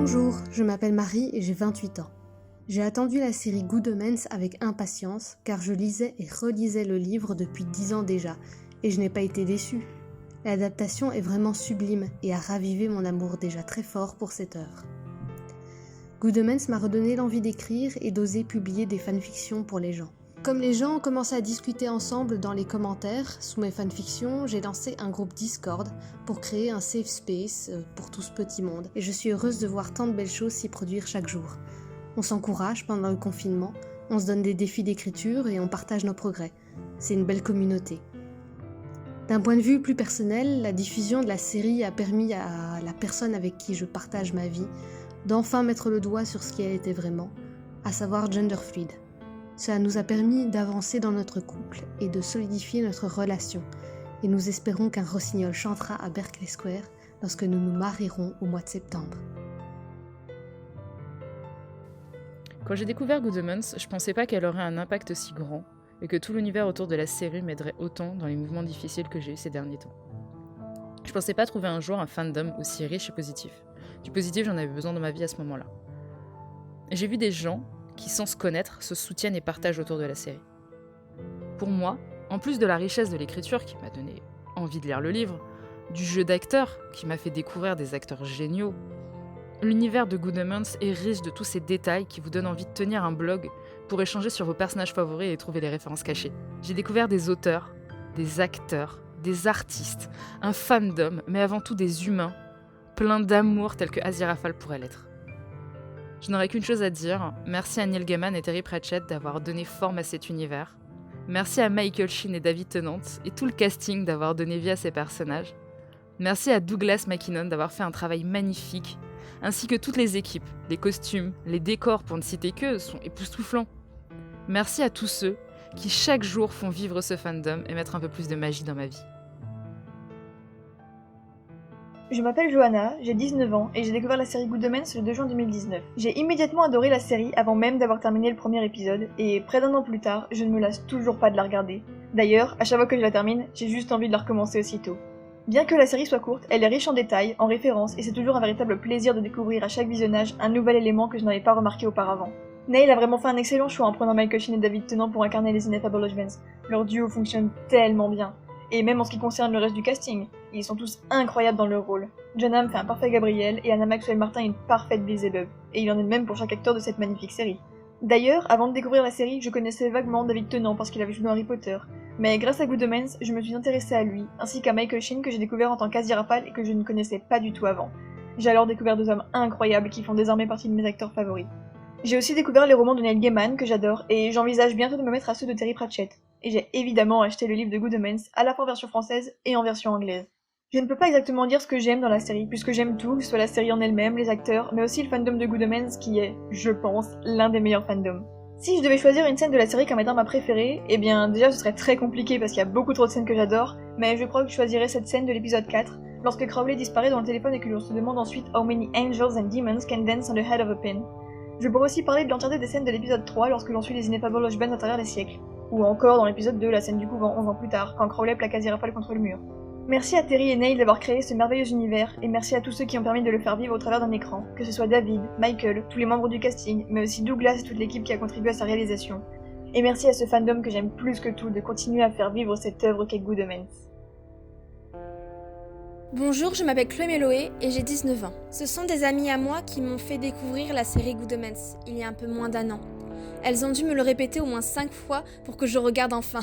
Bonjour, je m'appelle Marie et j'ai 28 ans. J'ai attendu la série Good Omens avec impatience car je lisais et relisais le livre depuis 10 ans déjà et je n'ai pas été déçue. L'adaptation est vraiment sublime et a ravivé mon amour déjà très fort pour cette œuvre. Good Omens m'a redonné l'envie d'écrire et d'oser publier des fanfictions pour les gens. Comme les gens ont commencé à discuter ensemble dans les commentaires sous mes fanfictions, j'ai lancé un groupe Discord pour créer un safe space pour tout ce petit monde et je suis heureuse de voir tant de belles choses s'y produire chaque jour. On s'encourage pendant le confinement, on se donne des défis d'écriture et on partage nos progrès. C'est une belle communauté. D'un point de vue plus personnel, la diffusion de la série a permis à la personne avec qui je partage ma vie d'enfin mettre le doigt sur ce qu'elle était vraiment, à savoir genderfluid. Cela nous a permis d'avancer dans notre couple et de solidifier notre relation, et nous espérons qu'un rossignol chantera à Berkeley Square lorsque nous nous marierons au mois de septembre. Quand j'ai découvert Good Omens, je pensais pas qu'elle aurait un impact si grand, et que tout l'univers autour de la série m'aiderait autant dans les mouvements difficiles que j'ai eus ces derniers temps. Je pensais pas trouver un jour un fandom aussi riche et positif. Du positif, j'en avais besoin dans ma vie à ce moment-là. Et j'ai vu des gens qui, sans se connaître, se soutiennent et partagent autour de la série. Pour moi, en plus de la richesse de l'écriture qui m'a donné envie de lire le livre, du jeu d'acteurs qui m'a fait découvrir des acteurs géniaux, l'univers de Good Omens est riche de tous ces détails qui vous donnent envie de tenir un blog pour échanger sur vos personnages favoris et trouver les références cachées. J'ai découvert des auteurs, des acteurs, des artistes, un fandom, mais avant tout des humains, pleins d'amour tel que Aziraphale pourrait l'être. Je n'aurais qu'une chose à dire, merci à Neil Gaiman et Terry Pratchett d'avoir donné forme à cet univers. Merci à Michael Sheen et David Tennant et tout le casting d'avoir donné vie à ces personnages. Merci à Douglas Mackinnon d'avoir fait un travail magnifique, ainsi que toutes les équipes, les costumes, les décors pour ne citer qu'eux sont époustouflants. Merci à tous ceux qui chaque jour font vivre ce fandom et mettre un peu plus de magie dans ma vie. Je m'appelle Johanna, j'ai 19 ans et j'ai découvert la série Good Omens le 2 juin 2019. J'ai immédiatement adoré la série avant même d'avoir terminé le premier épisode et près d'un an plus tard, je ne me lasse toujours pas de la regarder. D'ailleurs, à chaque fois que je la termine, j'ai juste envie de la recommencer aussitôt. Bien que la série soit courte, elle est riche en détails, en références et c'est toujours un véritable plaisir de découvrir à chaque visionnage un nouvel élément que je n'avais pas remarqué auparavant. Neil a vraiment fait un excellent choix en prenant Michael Sheen et David Tennant pour incarner les Ineffable Hodgmans. Leur duo fonctionne tellement bien. Et même en ce qui concerne le reste du casting, ils sont tous incroyables dans leur rôle. John Hamm fait un parfait Gabriel et Anna Maxwell Martin une parfaite Beelzebub, et il en est de même pour chaque acteur de cette magnifique série. D'ailleurs, avant de découvrir la série, je connaissais vaguement David Tennant parce qu'il avait joué dans Harry Potter, mais grâce à Good Omens, je me suis intéressée à lui, ainsi qu'à Michael Sheen que j'ai découvert en tant qu'Aziraphale et que je ne connaissais pas du tout avant. J'ai alors découvert deux hommes incroyables qui font désormais partie de mes acteurs favoris. J'ai aussi découvert les romans de Neil Gaiman que j'adore et j'envisage bientôt de me mettre à ceux de Terry Pratchett. Et j'ai évidemment acheté le livre de Good Omens, à la fois en version française et en version anglaise. Je ne peux pas exactement dire ce que j'aime dans la série, puisque j'aime tout, que ce soit la série en elle-même, les acteurs, mais aussi le fandom de Good Omens qui est, je pense, l'un des meilleurs fandoms. Si je devais choisir une scène de la série comme étant ma préférée, eh bien déjà ce serait très compliqué parce qu'il y a beaucoup trop de scènes que j'adore, mais je crois que je choisirais cette scène de l'épisode 4, lorsque Crowley disparaît dans le téléphone et que l'on se demande ensuite how many angels and demons can dance on the head of a pin. Je pourrais aussi parler de l'entièreté des scènes de l'épisode 3 lorsque l'on suit les Ineffable Hodgmans à travers les siècles. Ou encore dans l'épisode 2, la scène du couvent 11 ans plus tard, quand Crowley plaque Aziraphale contre le mur. Merci à Terry et Neil d'avoir créé ce merveilleux univers, et merci à tous ceux qui ont permis de le faire vivre au travers d'un écran, que ce soit David, Michael, tous les membres du casting, mais aussi Douglas et toute l'équipe qui a contribué à sa réalisation. Et merci à ce fandom que j'aime plus que tout de continuer à faire vivre cette œuvre qu'est Good Omens. Bonjour, je m'appelle Chloé Méloé et j'ai 19 ans. Ce sont des amies à moi qui m'ont fait découvrir la série Good Omens il y a un peu moins d'un an. Elles ont dû me le répéter au moins 5 fois pour que je regarde enfin.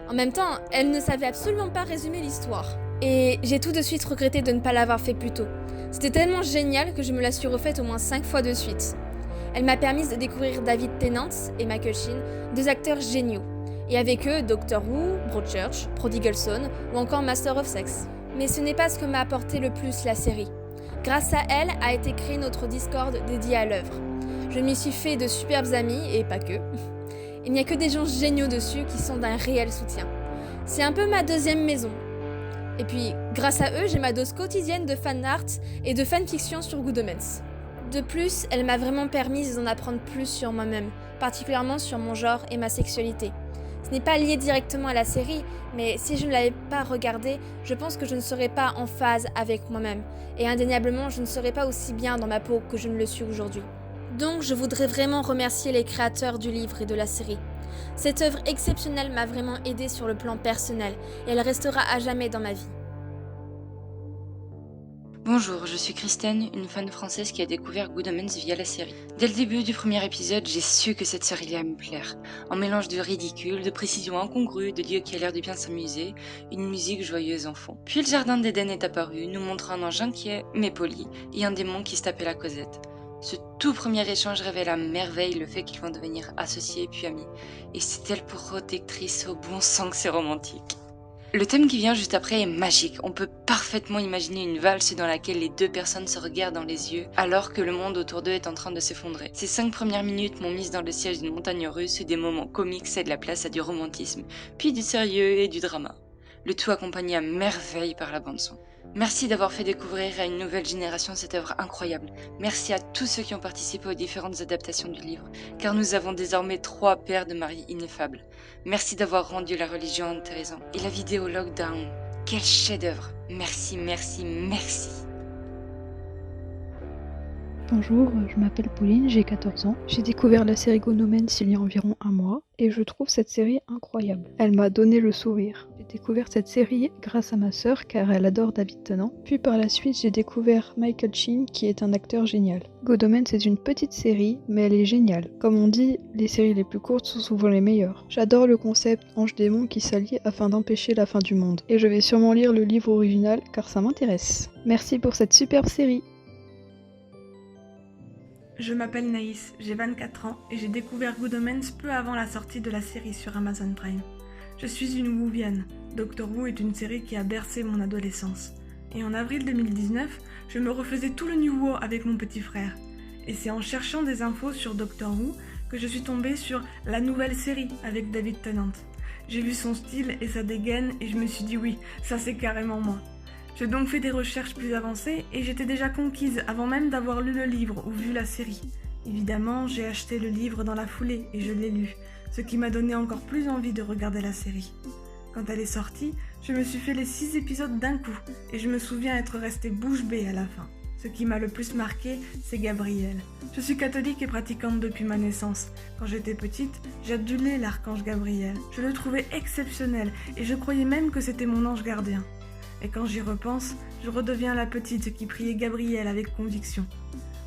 En même temps, elles ne savaient absolument pas résumer l'histoire. Et j'ai tout de suite regretté de ne pas l'avoir fait plus tôt. C'était tellement génial que je me la suis refaite au moins 5 fois de suite. Elle m'a permis de découvrir David Tennant et Michael Sheen, deux acteurs géniaux. Et avec eux, Doctor Who, Broadchurch, Prodigal Son ou encore Master of Sex. Mais ce n'est pas ce que m'a apporté le plus la série. Grâce à elle a été créé notre Discord dédié à l'œuvre. Je m'y suis fait de superbes amis, et pas que. Il n'y a que des gens géniaux dessus qui sont d'un réel soutien. C'est un peu ma deuxième maison. Et puis, grâce à eux, j'ai ma dose quotidienne de fan art et de fanfiction sur Good Omens. De plus, elle m'a vraiment permis d'en apprendre plus sur moi-même, particulièrement sur mon genre et ma sexualité. Ce n'est pas lié directement à la série, mais si je ne l'avais pas regardée, je pense que je ne serais pas en phase avec moi-même. Et indéniablement, je ne serais pas aussi bien dans ma peau que je ne le suis aujourd'hui. Donc, je voudrais vraiment remercier les créateurs du livre et de la série. Cette œuvre exceptionnelle m'a vraiment aidée sur le plan personnel, et elle restera à jamais dans ma vie. Bonjour, je suis Kristen, une fan française qui a découvert Good Omens via la série. Dès le début du premier épisode, j'ai su que cette série allait me plaire. Un mélange de ridicule, de précision incongrue, de Dieu qui a l'air de bien s'amuser, une musique joyeuse en fond. Puis le jardin d'Éden est apparu, nous montrant un ange inquiet, mais poli, et un démon qui se tapait la Cosette. Ce tout premier échange révèle à merveille le fait qu'ils vont devenir associés puis amis. Et c'est elle protectrice au bon sens que c'est romantique. Le thème qui vient juste après est magique. On peut parfaitement imaginer une valse dans laquelle les deux personnes se regardent dans les yeux alors que le monde autour d'eux est en train de s'effondrer. Ces 5 premières minutes m'ont mise dans le siège d'une montagne russe et des moments comiques cèdent la place à du romantisme, puis du sérieux et du drama. Le tout accompagné à merveille par la bande-son. Merci d'avoir fait découvrir à une nouvelle génération cette œuvre incroyable. Merci à tous ceux qui ont participé aux différentes adaptations du livre, car nous avons désormais 3 paires de maris ineffables. Merci d'avoir rendu la religion intéressante. Et la vidéo Lockdown, quel chef-d'œuvre. Merci, merci, merci. Bonjour, je m'appelle Pauline, j'ai 14 ans. J'ai découvert la série Good Omens il y a environ un mois et je trouve cette série incroyable. Elle m'a donné le sourire. J'ai découvert cette série grâce à ma sœur car elle adore David Tennant. Puis par la suite, j'ai découvert Michael Sheen qui est un acteur génial. Good Omens est une petite série, mais elle est géniale. Comme on dit, les séries les plus courtes sont souvent les meilleures. J'adore le concept ange-démon qui s'allie afin d'empêcher la fin du monde. Et je vais sûrement lire le livre original car ça m'intéresse. Merci pour cette superbe série. Je m'appelle Naïs, j'ai 24 ans et j'ai découvert Good Omens peu avant la sortie de la série sur Amazon Prime. Je suis une Whovienne. Doctor Who est une série qui a bercé mon adolescence. Et en avril 2019, je me refaisais tout le New Who avec mon petit frère. Et c'est en cherchant des infos sur Doctor Who que je suis tombée sur la nouvelle série avec David Tennant. J'ai vu son style et sa dégaine et je me suis dit oui, ça c'est carrément moi. J'ai donc fait des recherches plus avancées et j'étais déjà conquise avant même d'avoir lu le livre ou vu la série. Évidemment, j'ai acheté le livre dans la foulée et je l'ai lu, ce qui m'a donné encore plus envie de regarder la série. Quand elle est sortie, je me suis fait les 6 épisodes d'un coup et je me souviens être restée bouche bée à la fin. Ce qui m'a le plus marqué, c'est Gabriel. Je suis catholique et pratiquante depuis ma naissance. Quand j'étais petite, j'adulais l'archange Gabriel. Je le trouvais exceptionnel et je croyais même que c'était mon ange gardien. Et quand j'y repense, je redeviens la petite qui priait Gabriel avec conviction.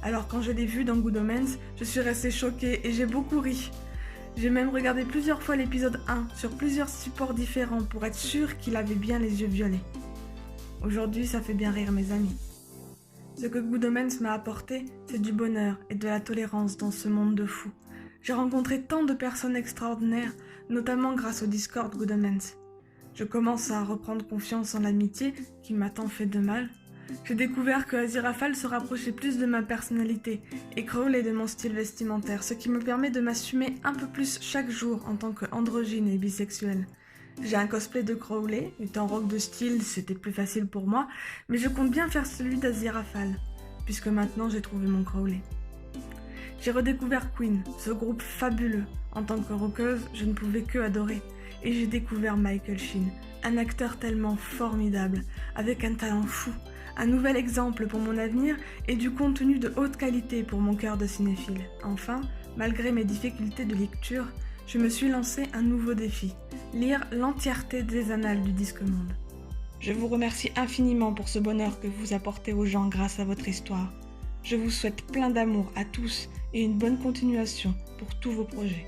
Alors quand je l'ai vu dans Good Omens, je suis restée choquée et j'ai beaucoup ri. J'ai même regardé plusieurs fois l'épisode 1 sur plusieurs supports différents pour être sûre qu'il avait bien les yeux violets. Aujourd'hui, ça fait bien rire mes amis. Ce que Good Omens m'a apporté, c'est du bonheur et de la tolérance dans ce monde de fous. J'ai rencontré tant de personnes extraordinaires, notamment grâce au Discord Good Omens. Je commence à reprendre confiance en l'amitié qui m'a tant fait de mal. J'ai découvert que Aziraphale se rapprochait plus de ma personnalité et Crowley de mon style vestimentaire, ce qui me permet de m'assumer un peu plus chaque jour en tant qu'androgyne et bisexuelle. J'ai un cosplay de Crowley, étant rock de style, c'était plus facile pour moi, mais je compte bien faire celui d'Aziraphale, puisque maintenant j'ai trouvé mon Crowley. J'ai redécouvert Queen, ce groupe fabuleux. En tant que rockeuse, je ne pouvais que adorer. Et j'ai découvert Michael Sheen, un acteur tellement formidable, avec un talent fou, un nouvel exemple pour mon avenir et du contenu de haute qualité pour mon cœur de cinéphile. Enfin, malgré mes difficultés de lecture, je me suis lancé un nouveau défi, lire l'entièreté des annales du Disque Monde. Je vous remercie infiniment pour ce bonheur que vous apportez aux gens grâce à votre histoire. Je vous souhaite plein d'amour à tous et une bonne continuation pour tous vos projets.